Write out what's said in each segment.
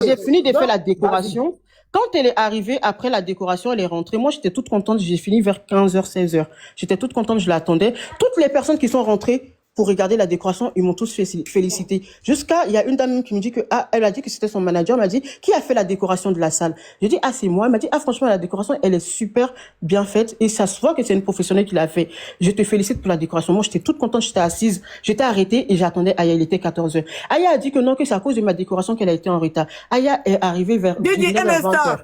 J'ai fini de faire la Vas-y. décoration. Quand elle est arrivée, après la décoration, elle est rentrée. Moi, j'étais toute contente. J'ai fini vers 15h, 16h. J'étais toute contente, je l'attendais. Toutes les personnes qui sont rentrées pour regarder la décoration, ils m'ont tous félicité. Jusqu'à, il y a une dame qui me dit que, ah, elle a dit que c'était son manager. Elle m'a dit, qui a fait la décoration de la salle? J'ai dit, ah, c'est moi. Elle m'a dit, ah, franchement, la décoration, elle est super bien faite. Et ça se voit que c'est une professionnelle qui l'a fait. Je te félicite pour la décoration. Moi, j'étais toute contente. J'étais assise. J'étais arrêtée et j'attendais Aya. Il était 14h. Aya a dit que non, que c'est à cause de ma décoration qu'elle a été en retard. Aya est arrivée vers Didi, 19h, un instant. 20h.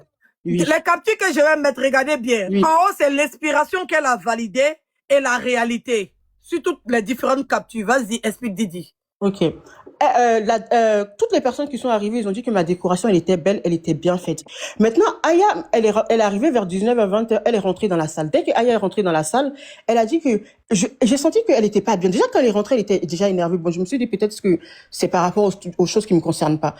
Oui, Les captures que je vais mettre, regardez bien. oui. En haut, c'est l'inspiration qu'elle a validée et la réalité. Sur toutes les différentes captures. Vas-y, explique Didi. Ok. Toutes les personnes qui sont arrivées, ils ont dit que ma décoration, elle était belle, elle était bien faite. Maintenant, Aya, elle est arrivée vers 19h, 20h, elle est rentrée dans la salle. Dès que Aya est rentrée dans la salle, elle a dit que, j'ai senti qu'elle était pas bien. Déjà, quand elle est rentrée, elle était déjà énervée. Bon, je me suis dit peut-être que c'est par rapport aux choses qui me concernent pas.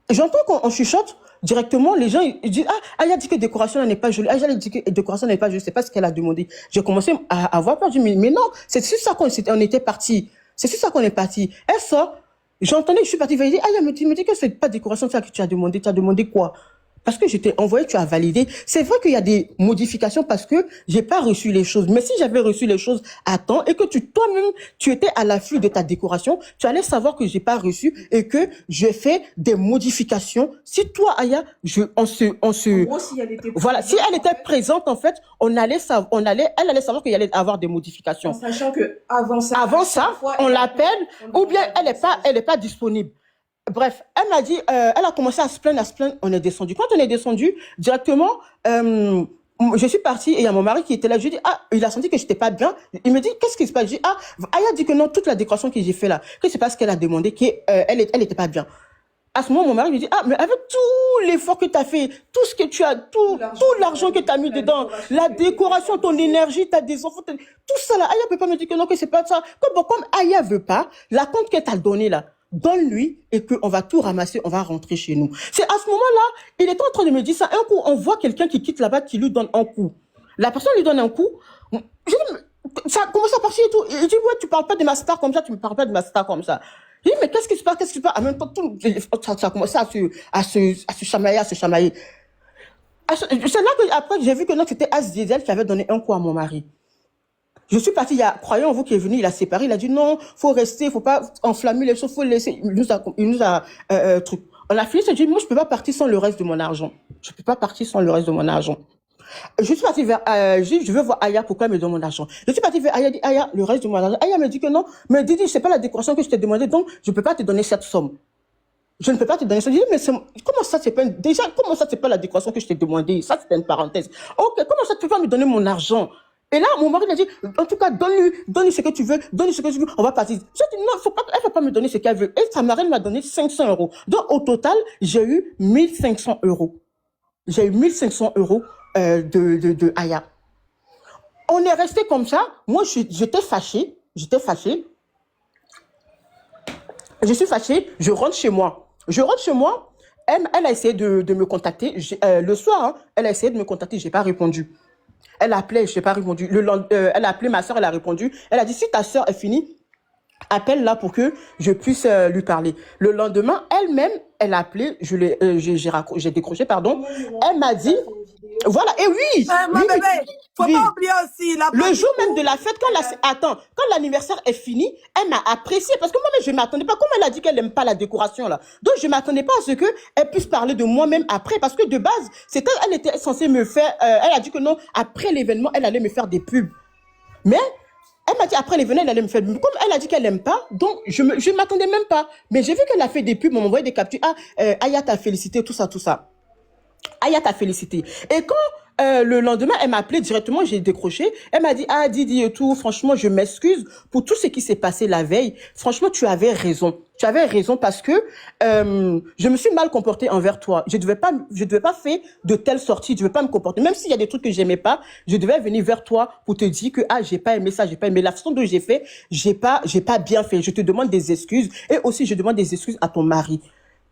J'entends qu'on chuchote directement, les gens ils disent ah Aya dit que décoration n'est pas jolie, Aya dit que décoration n'est pas jolie, c'est pas ce qu'elle a demandé. J'ai commencé à avoir peur, je me dis mais non, c'est sur ça on était parti, c'est sur ça qu'on est parti. Elle sort, j'entendais que je suis partie, elle dit Aya me dit que c'est pas décoration ça que tu as demandé quoi? Parce que je t'ai envoyé, tu as validé. C'est vrai qu'il y a des modifications parce que j'ai pas reçu les choses. Mais si j'avais reçu les choses à temps et que toi-même, tu étais à l'affût de ta décoration, tu allais savoir que j'ai pas reçu et que j'ai fait des modifications. Si toi, Aya, En gros, si elle était voilà, si elle était présente, en fait, elle allait savoir qu'il y allait avoir des en modifications. sachant que avant ça, Avant ça, on l'appelle, ou bien elle est pas disponible. Bref, elle m'a dit, elle a commencé à se plaindre, on est descendu. Quand on est descendu, directement, je suis partie et il y a mon mari qui était là. Je lui dis, ah, il a senti que j'étais pas bien. Il me dit, qu'est-ce qui se passe? Je dis, ah, Aya dit que non, toute la décoration que j'ai fait là, que c'est parce qu'elle a demandé qu'elle était pas bien. À ce moment, mon mari me dit, ah, mais avec tout l'effort que tu as fait, tout ce que tu as, tout l'argent que tu as mis dedans, la décoration, ton énergie, t'as des enfants, tout ça là, Aya peut pas me dire que non, que c'est pas ça. Comme Aya veut pas, la compte qu'elle t'a donné là, donne-lui et qu'on va tout ramasser, on va rentrer chez nous. C'est à ce moment-là, il est en train de me dire ça. Un coup, on voit quelqu'un qui quitte là-bas, qui lui donne un coup. La personne lui donne un coup. Je dis, ça commence à partir et tout. Il dit, ouais, tu parles pas de ma star comme ça, tu me parles pas de ma star comme ça. Je dis, mais qu'est-ce qui se passe, En même temps, ça a commencé à se chamailler. C'est là que, après, j'ai vu que non, c'était As Diesel qui avait donné un coup à mon mari. Je suis partie, il y a croyant en vous qui est venu, il a séparé, il a dit non, faut rester, faut pas enflammer les choses, faut laisser. Il nous a truc. On a fini, j'ai dit moi je peux pas partir sans le reste de mon argent. Je peux pas partir sans le reste de mon argent. Je suis partie vers, je veux voir Aya, pourquoi elle me donne mon argent. Je suis partie vers Aya, dit Aya, le reste de mon argent. Aya me dit que non, mais Didi, c'est pas la décoration que je t'ai demandé, donc je peux pas te donner cette somme. Je ne peux pas te donner ça. Je dis, mais comment ça, c'est pas, déjà, comment ça, c'est pas la décoration que je t'ai demandé? Ça, c'était une parenthèse. Ok, comment ça, tu peux pas me donner mon argent? Et là, mon mari a dit, en tout cas, donne-lui ce que tu veux, donne-lui ce que tu veux, on va partir. J'ai dit, non, elle va pas me donner ce qu'elle veut. Et sa marraine m'a donné 500 euros. Donc, au total, j'ai eu 1500 euros. J'ai eu 1500 euros, de Aya. On est resté comme ça. Moi, j'étais fâchée. Je suis fâchée. Je rentre chez moi. Elle a essayé de me contacter. Le soir, hein, elle a essayé de me contacter. J'ai pas répondu. Elle appelait, je n'ai pas répondu. Elle a appelé ma soeur, elle a répondu. Elle a dit, si ta soeur est finie, appelle-la pour que je puisse lui parler. Le lendemain, elle-même, elle a appelé, j'ai décroché, pardon. Elle m'a dit, voilà, et oui, Ma oui, bébé, faut oui. pas oublier aussi la Le jour même de la fête, quand l'anniversaire est fini, elle m'a apprécié parce que moi-même je m'attendais pas. Comme elle a dit qu'elle n'aime pas la décoration là, donc je m'attendais pas à ce que elle puisse parler de moi-même après parce que de base, elle était censée me faire. Elle a dit que non, après l'événement, elle allait me faire des pubs. Mais elle m'a dit après l'événement, elle allait me faire. Comme elle a dit qu'elle n'aime pas, donc je m'attendais même pas. Mais j'ai vu qu'elle a fait des pubs, on m'a envoyé des captures. Ah, Aya t'a félicité, tout ça, tout ça. Aya t'a félicité. Et quand le lendemain, elle m'a appelé directement, j'ai décroché. Elle m'a dit, ah Didi et tout, franchement, je m'excuse pour tout ce qui s'est passé la veille. Franchement, tu avais raison. Tu avais raison parce que je me suis mal comportée envers toi. Je devais pas faire de telles sorties. Je devais pas me comporter. Même s'il y a des trucs que j'aimais pas, je devais venir vers toi pour te dire que ah j'ai pas aimé ça, j'ai pas aimé la façon dont j'ai fait, j'ai pas bien fait. Je te demande des excuses et aussi je demande des excuses à ton mari.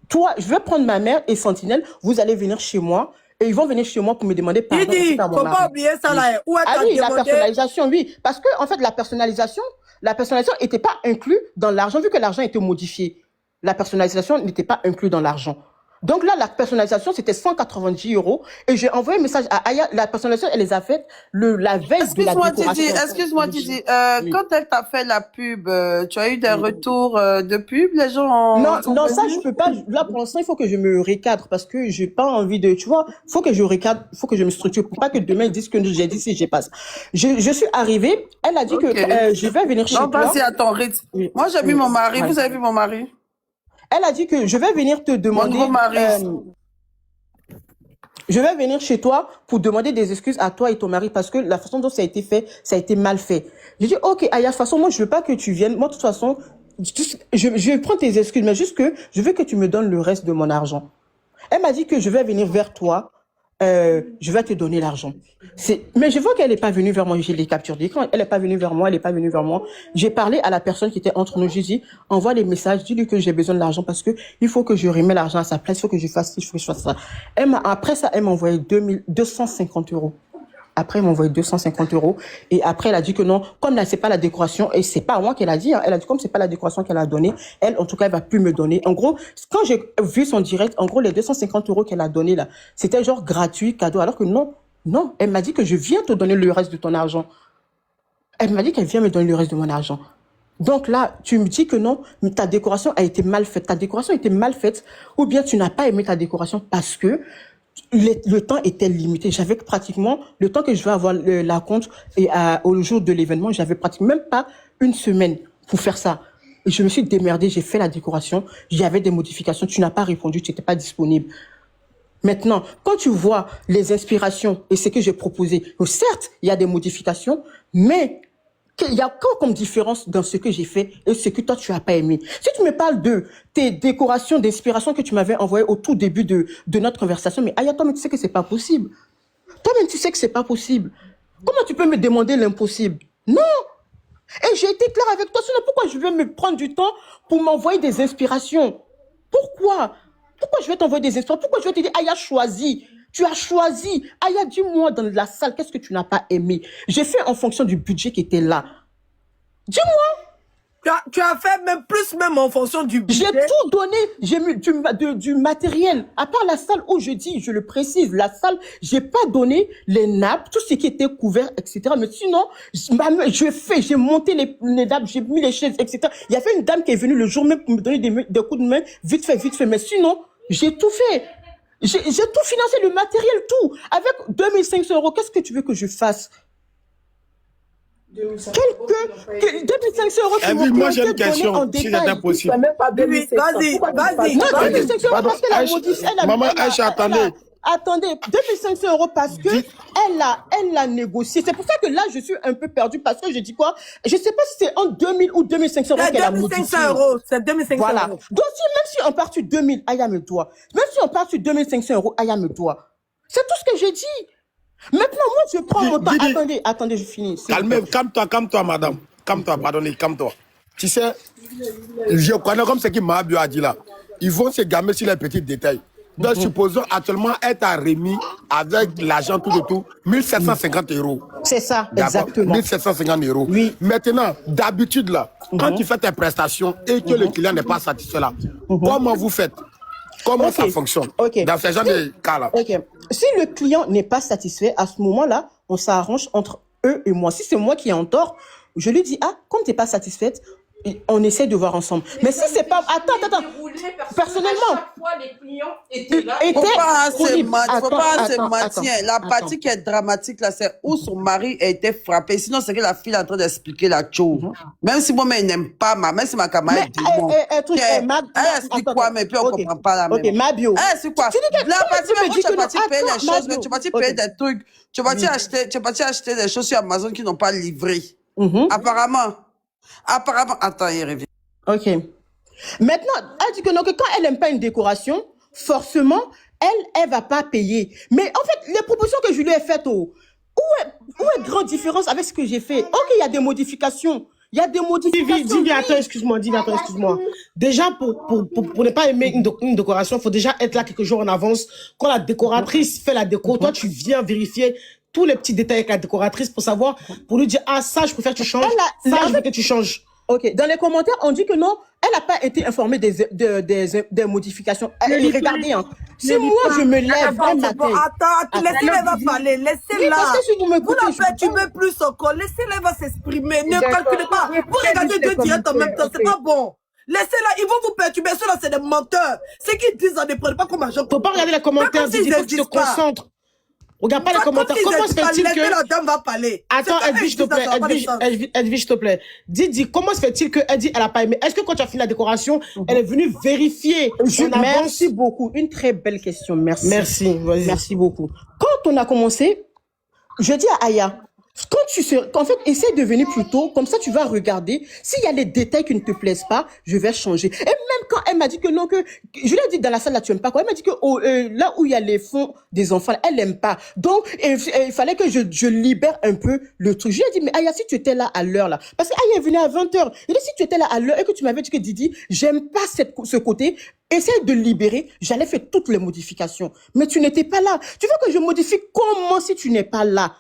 Toi, je vais prendre ma mère et Sentinelle, vous allez venir chez moi et ils vont venir chez moi pour me demander pardon. Didi, faut pas oublier ça là. Où Ah oui, la personnalisation, oui. Parce que, en fait, la personnalisation n'était pas inclue dans l'argent, vu que l'argent était modifié. La personnalisation n'était pas inclue dans l'argent. Donc là, la personnalisation, c'était 190 €. Et j'ai envoyé un message à Aya. La personnalisation, elle les a faites la veille de la décoration. Excuse-moi, Titi. Oui. Quand elle t'a fait la pub, tu as eu des retours de pub? Les gens Non, ça, je peux pas. Là, pour l'instant, il faut que je me recadre parce que j'ai pas envie de, tu vois, faut que je recadre, faut que je me structure pour pas que demain ils disent que j'ai dit si j'ai pas. Je suis arrivée, elle a dit que je vais venir chez toi. Non, vas-y à ton rythme. Oui. Moi, j'ai vu mon mari. Ouais. Vous avez vu mon mari? Elle a dit que je vais venir te demander. Mon gros mari. Je vais venir chez toi pour demander des excuses à toi et ton mari parce que la façon dont ça a été fait, ça a été mal fait. J'ai dit, ok, Aya, de toute façon, moi, je veux pas que tu viennes. Moi, de toute façon, je vais prendre tes excuses, mais juste que je veux que tu me donnes le reste de mon argent. Elle m'a dit que je vais venir vers toi. Je vais te donner l'argent. Mais je vois qu'elle n'est pas venue vers moi. J'ai les captures d'écran. Elle n'est pas venue vers moi. Elle n'est pas venue vers moi. J'ai parlé à la personne qui était entre nous. J'ai dit, envoie les messages. Dis-lui que j'ai besoin de l'argent parce que il faut que je remette l'argent à sa place. Il faut que je fasse ci, il faut que je fasse ça. Après ça, elle m'a envoyé 250 €. Après, elle m'a envoyé 250 €. Et après, elle a dit que non, comme là, c'est pas la décoration, et c'est pas à moi qu'elle a dit, hein, elle a dit comme c'est pas la décoration qu'elle a donnée, elle, en tout cas, elle va plus me donner. En gros, quand j'ai vu son direct, en gros, les 250 € qu'elle a donné là, c'était genre gratuit, cadeau, alors que non, elle m'a dit que je viens te donner le reste de ton argent. Elle m'a dit qu'elle vient me donner le reste de mon argent. Donc là, tu me dis que non, ta décoration a été mal faite. Ta décoration a été mal faite, ou bien tu n'as pas aimé ta décoration parce que le temps était limité. J'avais pratiquement, le temps que je vais avoir la compte et au jour de l'événement, j'avais pratiquement même pas une semaine pour faire ça. Et je me suis démerdée, j'ai fait la décoration, j'avais des modifications, tu n'as pas répondu, tu n'étais pas disponible. Maintenant, quand tu vois les inspirations et ce que j'ai proposé, certes, il y a des modifications, mais il y a quoi comme différence dans ce que j'ai fait et ce que toi, tu n'as pas aimé? Si tu me parles de tes décorations d'inspiration que tu m'avais envoyées au tout début de notre conversation, mais Aya, toi-même, tu sais que c'est pas possible. Toi-même, tu sais que c'est pas possible. Comment tu peux me demander l'impossible? Non! Et j'ai été claire avec toi, sinon pourquoi je vais me prendre du temps pour m'envoyer des inspirations? Pourquoi? Pourquoi je vais t'envoyer des inspirations? Pourquoi je vais te dire, Aya, choisis? Tu as choisi. Aya, dis-moi dans la salle, qu'est-ce que tu n'as pas aimé? J'ai fait en fonction du budget qui était là. Dis-moi. Tu as fait même plus même en fonction du budget. J'ai tout donné. J'ai mis du matériel. À part la salle où je dis, je le précise, la salle, j'ai pas donné les nappes, tout ce qui était couvert, etc. Mais sinon, j'ai monté les nappes, j'ai mis les chaises, etc. Il y avait une dame qui est venue le jour même pour me donner des coups de main, vite fait. Mais sinon, j'ai tout fait. J'ai tout financé, le matériel, tout. Avec 2500 €, qu'est-ce que tu veux que je fasse? 2500 €. Moi, j'ai une question, si c'était possible. Oui, vas-y. Non, 2500 € parce qu'elle a modifié. Maman, Aïcha, attendez. Attendez, 2500 € parce que elle l'a négocié. C'est pour ça que là, je suis un peu perdue parce que je dis quoi? Je sais pas si c'est en 2000 ou 2500 € qu'elle a modifié. C'est 2500 €. C'est 2500 €. Voilà. Donc, même si on part sur 2000, Aya me doit. Même si on part sur 2500 €, Aya me doit. C'est tout ce que j'ai dit. Maintenant, moi, je prends mon temps. Attendez, je finis. Calme-toi, madame. Calme-toi. Tu sais, je connais comme ce que Mahabio a dit là. Ils vont se gamer sur les petits détails. Donc, supposons actuellement, elle t'a remis avec l'argent tout de tout 1750 €. C'est ça, exactement. 1750 €. Oui. Maintenant, d'habitude là, quand tu fais tes prestations et que le client n'est pas satisfait là, comment vous faites? Comment ça fonctionne dans ce genre de cas-là? Si le client n'est pas satisfait, à ce moment-là, on s'arrange entre eux et moi. Si c'est moi qui ai en tort, je lui dis, comme tu n'es pas satisfaite, on essaie de voir ensemble. Mais si c'est pas... Attends. Personnellement... Chaque fois, les clients étaient là. Faut pas se mentir. La partie qui est dramatique, là, c'est où son mari a été frappé. Sinon, c'est que la fille est en train d'expliquer la chose. Même si moi-même, elle n'aime pas même si ma camarade dit bon. Elle explique quoi, mais puis on ne comprend pas la même. Ok, Mabio. Elle explique quoi? La partie même où tu es parti payer les choses, mais tu es parti payer des trucs. Tu es parti acheter des choses sur Amazon qui n'ont pas livré. Apparemment, attends, il revient. Ok. Maintenant, elle dit que non, que quand elle n'aime pas une décoration, forcément, elle va pas payer. Mais en fait, les propositions que je lui ai faites, où est grande différence avec ce que j'ai fait? Ok, il y a des modifications. Dis, attends, excuse-moi. Déjà, pour ne pas aimer une décoration, il faut déjà être là quelques jours en avance. Quand la décoratrice fait la déco, toi, tu viens vérifier tous les petits détails avec la décoratrice pour savoir, pour lui dire, ça, je préfère que tu changes, ça, je veux que tu changes. Ok, dans les commentaires, on dit que non, elle n'a pas été informée des modifications. Regardez, hein. Si moi je me lève un matin. Attends, laissez-la, elle va parler. Laissez-la. Parce que si vous me Vous coupez, la perturbez plus encore. Laissez-la, elle va s'exprimer. Ne calculez pas. Vous regardez deux directs en même temps. C'est pas bon. Laissez-la, ils vont vous perturber. Ceux-là, c'est des menteurs. Ce qu'ils disent, ne prenez pas comme argent. Faut pas regarder les commentaires, Didi, faut que tu te concentres. Regarde pas les commentaires. Comment se fait-il que... La dame va parler. Attends, Edwige, s'il te plaît. Edwige, s'il te plaît. Didi, comment se fait-il qu'elle dit elle a pas aimé? Est-ce que quand tu as fini la décoration, elle est venue vérifier en avance? Merci beaucoup. Une très belle question. Merci. Merci, vas-y. Merci beaucoup. Quand on a commencé, je dis à Aya, en fait, essaie de venir plus tôt, comme ça tu vas regarder. S'il y a des détails qui ne te plaisent pas, je vais changer. Et même quand elle m'a dit que non, que je lui ai dit dans la salle là, tu aimes pas quoi. Elle m'a dit que là où il y a les fonds des enfants, elle aime pas. Donc, il fallait que je libère un peu le truc. Je lui ai dit, mais Aya, si tu étais là à l'heure là, parce que Aya est venue à 20h. Je lui ai dit, si tu étais là à l'heure et que tu m'avais dit que Didi, j'aime pas ce côté, essaye de libérer, j'allais faire toutes les modifications. Mais tu n'étais pas là. Tu veux que je modifie comment si tu n'es pas là?